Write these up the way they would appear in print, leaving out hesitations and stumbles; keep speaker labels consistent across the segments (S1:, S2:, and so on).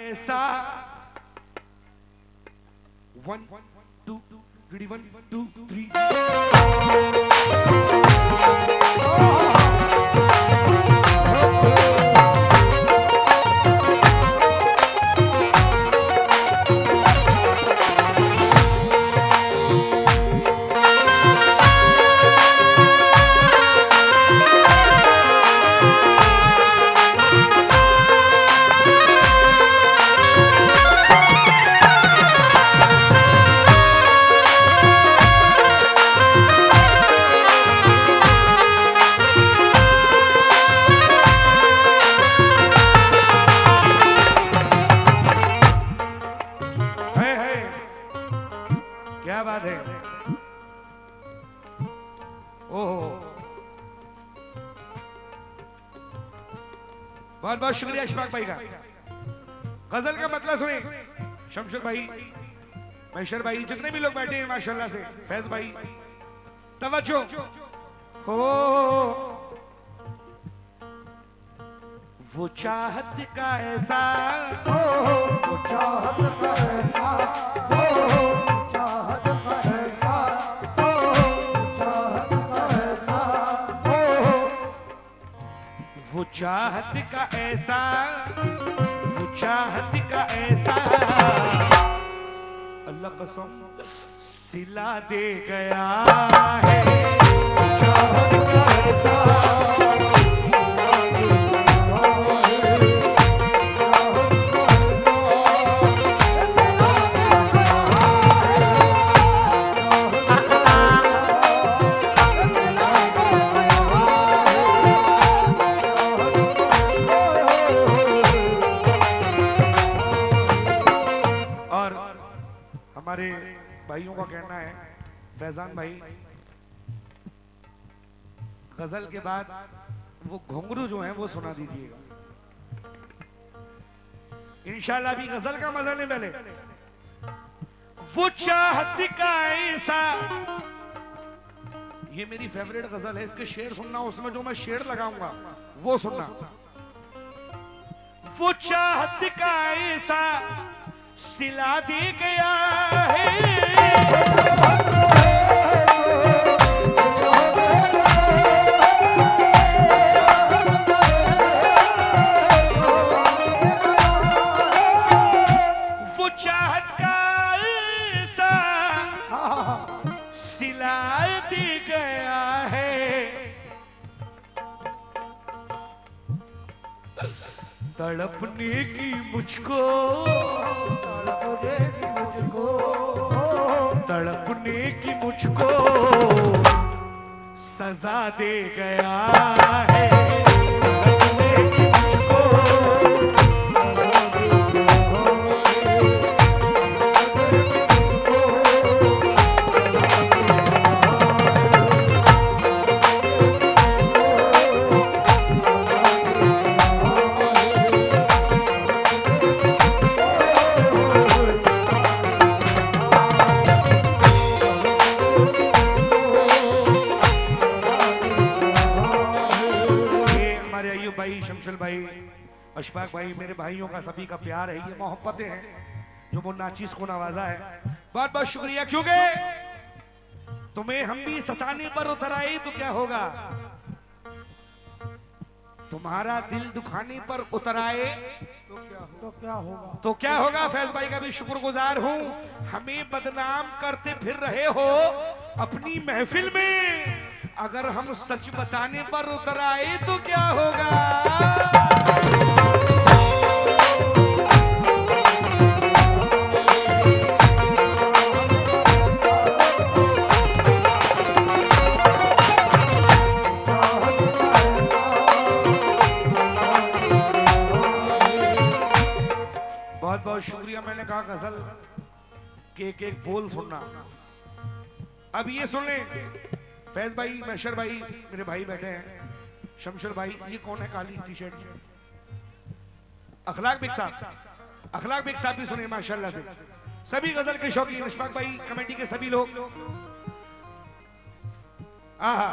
S1: ऐसा 1 2 ready 1 2 3 क्या बात है। ओहो, बहुत बहुत शुक्रिया इशफाक भाई का। गजल का मतलब सुने शमशुर भाई, मैशर भाई, जितने भी लोग बैठे हैं माशाल्लाह से, फैज भाई, तवज्जो हो। वो चाहत का ऐसा,
S2: वो चाहत का ऐसा, चाहत का ऐसा, चाहत का ऐसा,
S1: वो चाहत का ऐसा, वो चाहत का ऐसा, अल्लाह कसम सिला दे गया है। चाहत का ऐसा, हमारे भाइयों का कहना है, फैजान भाई गजल के बाद वो घुंघरू जो है वो सुना दीजिएगा इंशाल्लाह। भी गजल का मजा नहीं पहले। वो चाहत का ऐसा, ये मेरी फेवरेट गजल है, इसके शेर सुनना, उसमें जो मैं शेर लगाऊंगा वो सुनना। वो चाहत का ऐसा सिला दे गया है, वो चाहत का ऐसा सिला दे गया है। तड़पने की मुझको, तड़पने की मुझको सजा दे गया है। तड़पने की मुझको, अशफाक भाई, मेरे भाइयों का सभी का प्यार है, ये मोहब्बतें हैं जो वो नाचीज को नवाजा है। बहुत बहुत शुक्रिया। क्योंकि तुम्हें हम भी सताने पर उतर आए तो क्या होगा, तुम्हारा दिल दुखाने पर उतर आए
S2: तो क्या होगा,
S1: तो क्या होगा। फैज भाई का भी शुक्रगुजार हूं, हमें बदनाम करते फिर रहे हो अपनी महफिल में, अगर हम सच बताने पर उतर आए तो क्या होगा। बहुत बहुत शुक्रिया। मैंने कहा गजल के एक बोल सुनना। अब ये सुन ले, फैज भाई, मैशर भाई, मेरे भाई बैठे हैं, शमशर भाई, ये कौन है काली टी शर्ट, अखलाक बिग साहब, अखलाक बिग साहब भी सुने माशाल्लाह से। सभी गजल के शौकीन, इशफाक भाई, कमेटी के सभी लोग, आहा,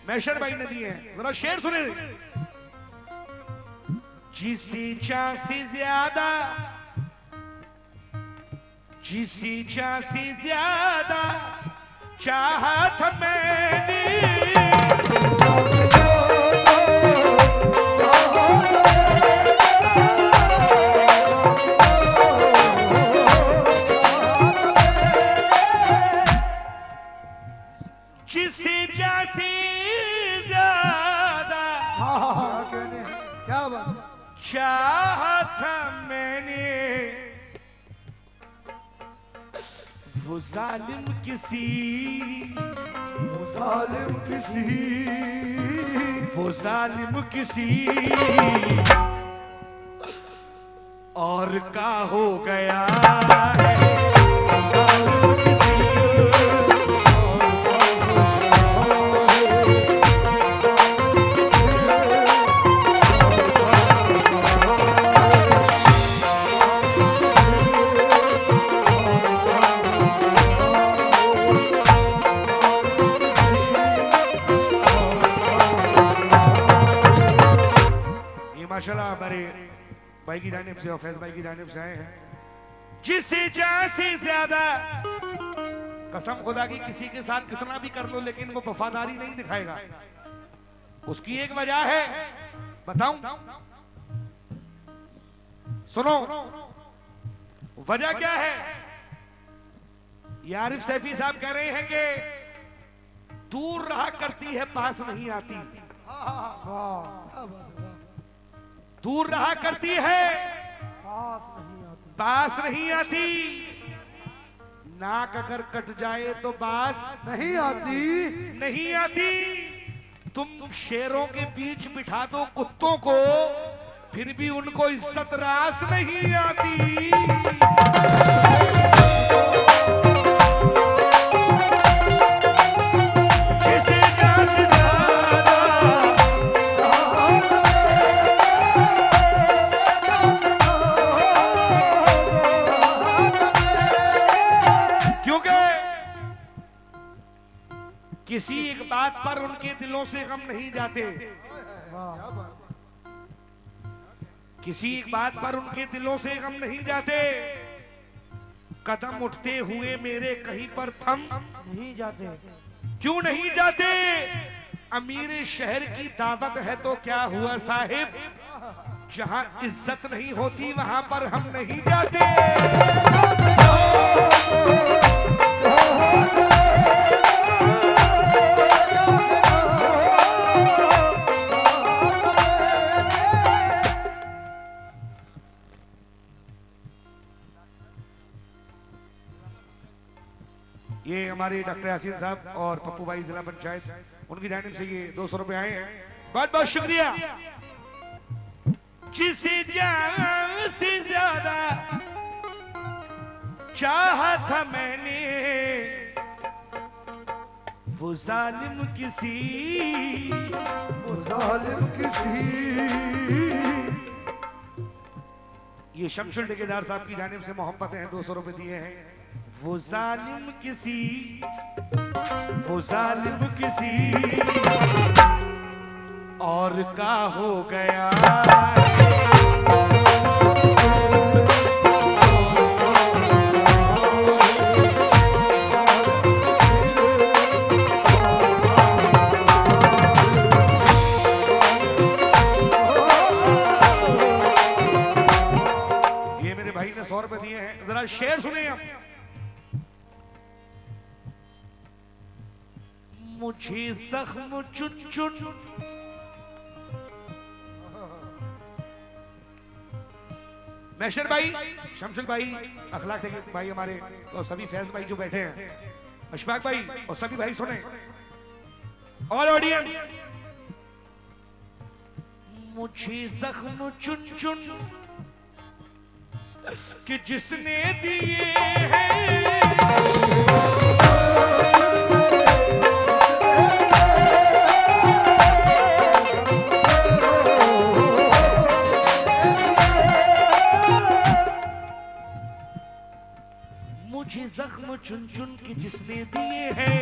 S1: मैशर भाई ने दिए हैं, जरा शेर सुने। जिसी चाह से ज्यादा, जिसी चाह से ज्यादा चाहा था मैंने, जिसी चाह से ज्यादा
S2: क्या बात,
S1: चाहा था मैंने, वो जालिम किसी,
S2: जालिम किसी,
S1: वो जालिम किसी और का हो गया है, जालिम किसी माशाल्लाह हमारे भाई की जानिब से और फैज भाई की जानिब से आए हैं। जिसे चाह से ज्यादा, कसम खुदा की किसी के साथ कितना भी कर लो लेकिन वो वफादारी नहीं दिखाएगा। उसकी एक वजह है, बताऊं? सुनो, वजह क्या है? ये आरिफ सैफी साहब कह रहे हैं कि दूर रहा करती है पास नहीं आती, दूर रहा करती है पास नहीं आती, नाक अगर कट जाए तो बास
S2: नहीं आती,
S1: नहीं आती। तुम शेरों के बीच बिठा दो कुत्तों को, फिर भी उनको इज्जत रास नहीं आती। किसी एक बात पर उनके दिलों से गम नहीं जाते, किसी एक बात पर उनके दिलों से गम नहीं जाते। कदम उठते हुए मेरे कहीं पर थम
S2: नहीं जाते,
S1: क्यों नहीं जाते? अमीर शहर की दावत है तो क्या हुआ साहिब, जहां इज्जत नहीं होती वहां पर हम नहीं जाते। ये हमारे डॉक्टर यासीन साहब और पप्पू भाई जिला पंचायत, उनकी जानिब से ये 200 रुपए आए हैं, बहुत बहुत शुक्रिया। जिसे जान से ज्यादा चाहा था मैंने, वो जालिम किसी,
S2: वो जालिम किसी।
S1: ये शमशुल ठेकेदार साहब की जानिब से मोहब्बत हैं, 200 रुपए दिए हैं। वो जालिम किसी, वो जालिम किसी और का हो गया। ये मेरे भाई ने 100 रुपए दिए हैं, जरा शेर सुनिए आप। मुझे जख्म चुन चुन मैशर भाई, शमशुल भाई, अखलाक भाई हमारे, और सभी फैज भाई जो बैठे हैं, अशफाक भाई और सभी भाई सुने, ऑल ऑडियंस। मुझे जख्म चुन चुन कि जिसने दिए हैं, मुझे जख्म चुन चुन के जिसने दिए हैं,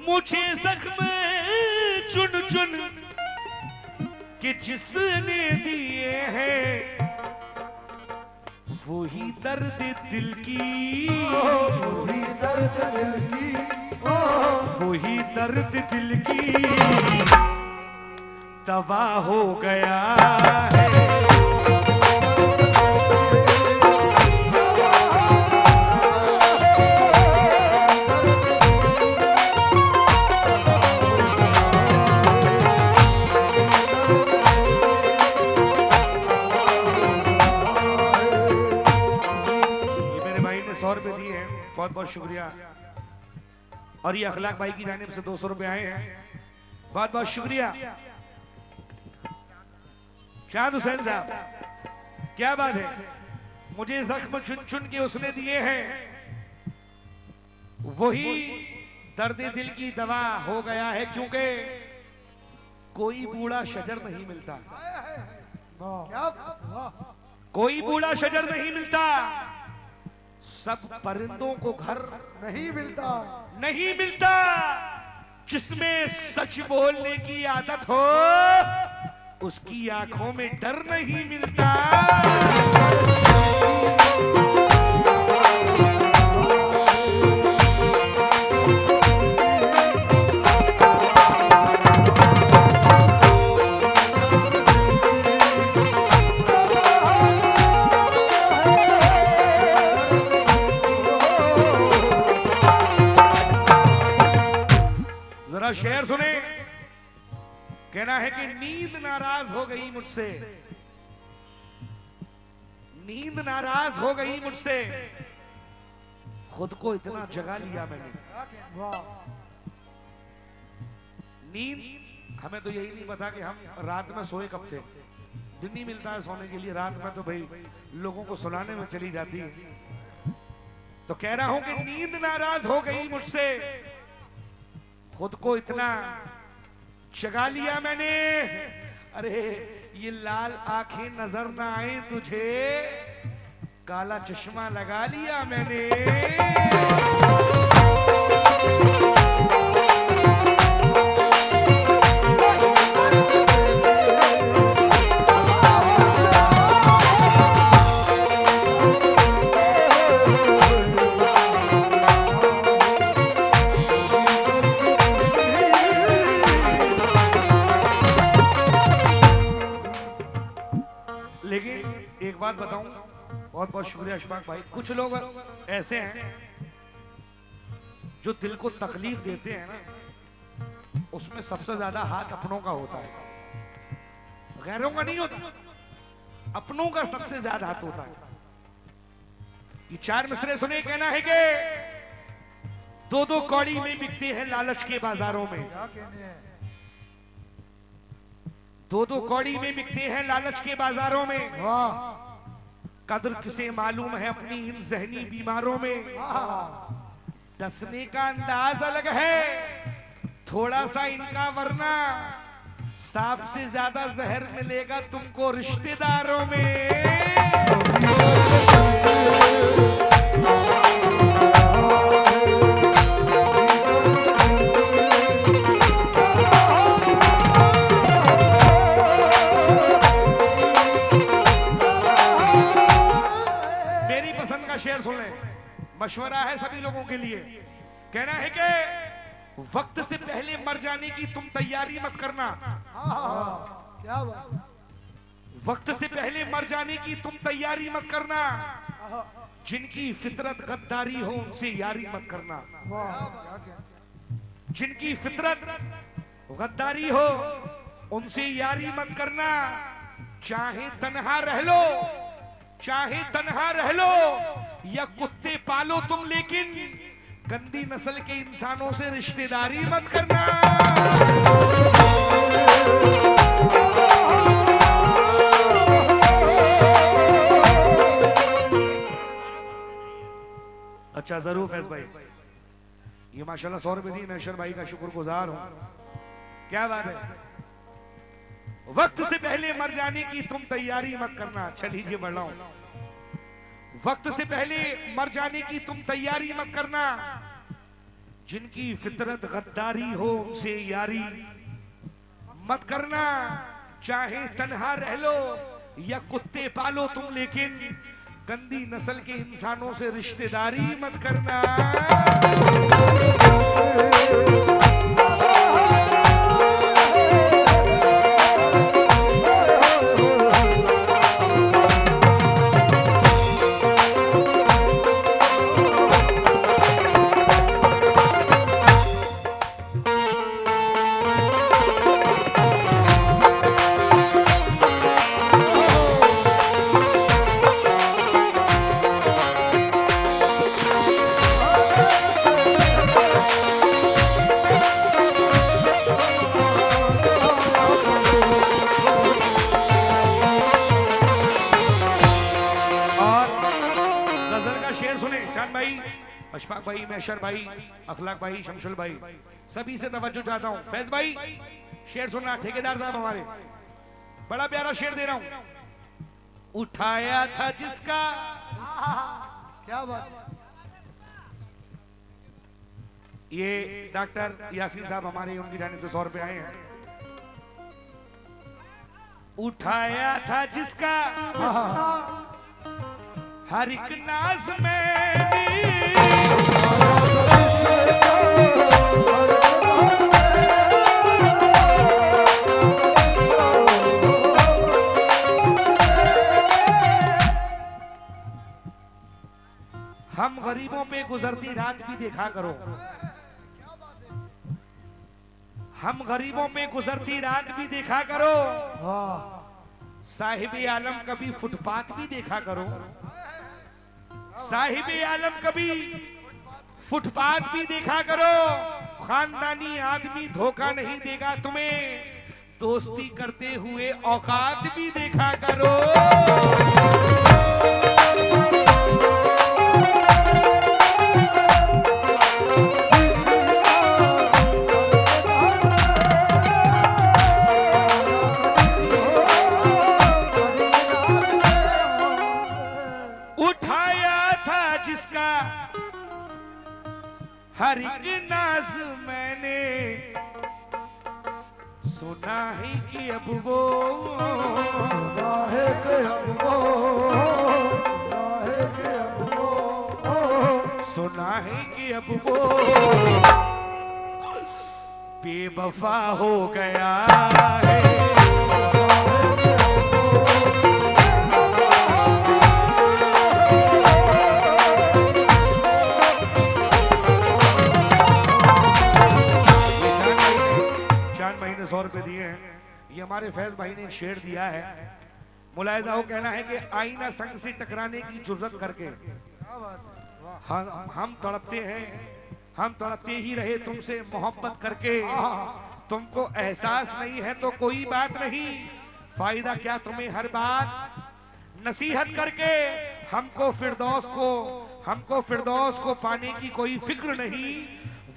S1: मुझे जख्म चुन चुन कि जिसने दिए हैं वही दर्द दिल की,
S2: वही दर्द दिल की,
S1: वही दर्द दिल की दवा हो गया है। बहुत बहुत शुक्रिया। और ये अखलाक भाई की जानिब से 200 रुपए आए हैं, बहुत बहुत शुक्रिया। शाद हुसैन साहब, क्या बात है, मुझे जख्म चुन चुन के उसने दिए हैं, वही दर्द दिल की दवा हो गया है। क्योंकि कोई बूढ़ा शजर नहीं मिलता, कोई बूढ़ा शजर नहीं मिलता, सब परिंदों को घर
S2: नहीं मिलता,
S1: नहीं मिलता। जिसमें सच बोलने की आदत हो उसकी आंखों में डर नहीं मिलता। शेर सुने, कहना है कि नींद नाराज हो गई मुझसे, नींद नाराज हो गई मुझसे, खुद को इतना जगा लिया मैंने। नींद हमें तो यही नहीं पता कि हम रात में सोए कब थे, दिन नहीं मिलता है सोने के लिए, रात में तो भाई लोगों को सुलाने में चली जाती है। तो कह रहा हूं कि नींद नाराज हो गई मुझसे, खुद को इतना जगा लिया मैंने। अरे ये लाल आंखें नजर ना आए तुझे, काला चश्मा लगा लिया मैंने। बात बताऊं, बहुत बहुत शुक्रिया अशफाक भाई। कुछ लोग ऐसे हैं जो दिल को तकलीफ देते हैं ना, उसमें सबसे ज्यादा हाथ अपनों का होता है, गैरों का नहीं होता, अपनों का सबसे ज्यादा हाथ होता है। ये चार मिसरे सुने, कहना है कि दो दो कौड़ी में बिकते हैं लालच के बाजारों में, दो दो कौड़ी में बिकते हैं लालच के बाजारों में। कदर किसे मालूम है अपनी इन जहनी बीमारों में, डसने का अंदाज अलग है थोड़ा सा इनका, वरना सांप से ज्यादा जहर मिलेगा तुमको रिश्तेदारों में। शेर सुन ले, मशवरा है सभी लोगों के लिए। कहना है कि वक्त से पहले मर जाने की तुम तैयारी मत करना।
S2: क्या बात?
S1: वक्त से पहले मर जाने की तुम तैयारी मत करना। जिनकी फितरत गद्दारी हो उनसे यारी मत करना। जिनकी फितरत गद्दारी हो उनसे यारी मत करना। चाहे तन्हा रह लो, चाहे तन्हा रह लो या कुत्ते पालो तुम, लेकिन गंदी नस्ल के इंसानों से रिश्तेदारी मत करना। अच्छा जरूर फैज भाई, ये माशाल्लाह 100 रुपए दी, नशर भाई का शुक्रगुजार हूं, क्या बात है। वक्त से पहले मर जाने की तुम तैयारी मत करना। चलिए बढ़ रहा हूं, वक्त से पहले मर जाने की तुम तैयारी मत करना। जिनकी फितरत गद्दारी हो उनसे यारी मत करना। चाहे तन्हा रह लो या कुत्ते पालो तुम, लेकिन गंदी नस्ल के इंसानों से रिश्तेदारी मत करना। अशफाक भाई, मैशर भाई, अखलाक भाई, शमशुल भाई, सभी से तवज्जो चाहता हूँ। फैज भाई शेर सुनना, ठेकेदार साहब हमारे, बड़ा प्यारा शेर दे रहा हूँ। उठाया था जिसका,
S2: क्या बात।
S1: ये डॉक्टर यासीन साहब हमारे, उनकी जानिब से 100 रुपए आए हैं। उठाया था जिसका हर एक नाज मैंने, हम गरीबों पे गुजरती रात भी देखा करो, हम गरीबों पे गुजरती रात भी देखा करो, साहिब आलम कभी फुटपाथ भी देखा करो, साहिब आलम कभी फुटपाथ भी देखा करो। खानदानी आदमी धोखा नहीं देगा तुम्हें, दोस्ती करते हुए औकात भी देखा करो। हर एक नाज मैंने सुना है कि अब वो,
S2: सुना है कि अब वो,
S1: सुना है कि अब वो बेवफा हो गया है। महीने 100 रुपए दिए हैं। ये हमारे फैज भाई ने एक शेर दिया है, मुलायजा हो कहना है कि आईना संग से टकराने की जुर्रत करके हम तड़पते हैं, हम तड़पते ही रहे तुमसे मोहब्बत करके, तुमको एहसास नहीं है तो कोई बात नहीं, फायदा क्या तुम्हें हर बात नसीहत करके, हमको फिरदौस को पाने की कोई फिक्र नहीं,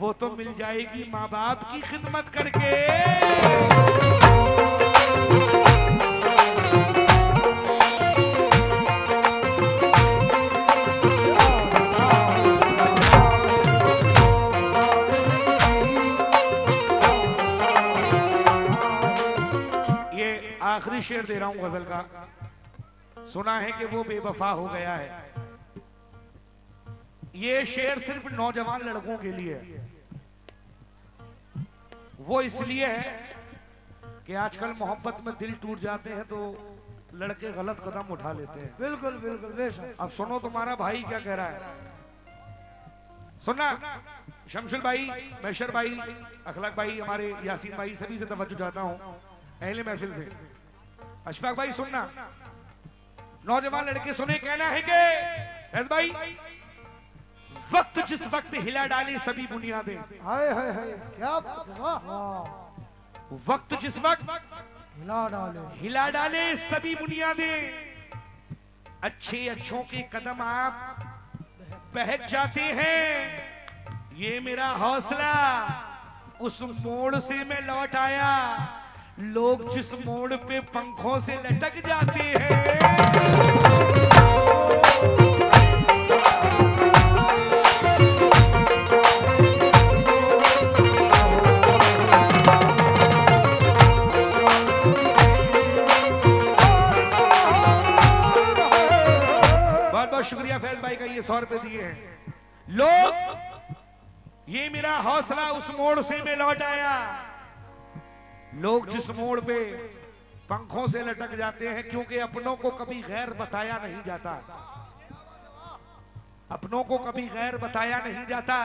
S1: वो तो मिल जाएगी माँ बाप की खिदमत करके। ये आखिरी शेर दे रहा हूं गजल का। सुना है कि वो बेवफा हो गया है। ये शेर सिर्फ नौजवान लड़कों के लिए है। वो इसलिए है कि आजकल मोहब्बत में दिल टूट जाते हैं तो लड़के गलत कदम उठा लेते हैं।
S2: बिल्कुल बिल्कुल बेशक।
S1: अब सुनो तुम्हारा भाई क्या कह रहा है, सुनना। शमशुल भाई, मैशर भाई, अखलाक भाई, हमारे यासीन भाई, सभी से तवज्जो चाहता हूं अहले महफिल से। अशफाक भाई सुनना, नौजवान लड़के सुने, कहना है कि एस भाई, वक्त जिस वक्त हिला डाले सभी बुनियादें,
S2: हाय हाय हाय क्या बात है, वाह।
S1: वक्त जिस वक्त
S2: हिला
S1: डाले सभी बुनियादें, अच्छे अच्छों के कदम आप बहक जाते हैं। ये मेरा हौसला उस मोड़ से मैं लौट आया, लोग जिस मोड़ पे पंखों से लटक जाते हैं। 100 रुपए दिए हैं। लोग, ये मेरा हौसला उस मोड़ से मैं लौट आया। लोग जिस मोड़ पे पंखों से लटक जाते हैं, क्योंकि अपनों को कभी गैर बताया नहीं जाता, अपनों को कभी गैर बताया नहीं जाता,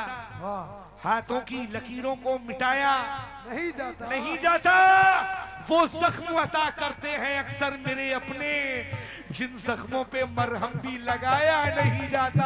S2: वाह
S1: हाथों की लकीरों को मिटाया
S2: नहीं जाता
S1: नहीं जाता। वो जख्म अता करते हैं अक्सर मेरे अपने, जिन जख्मों पे मरहम भी लगाया नहीं जाता।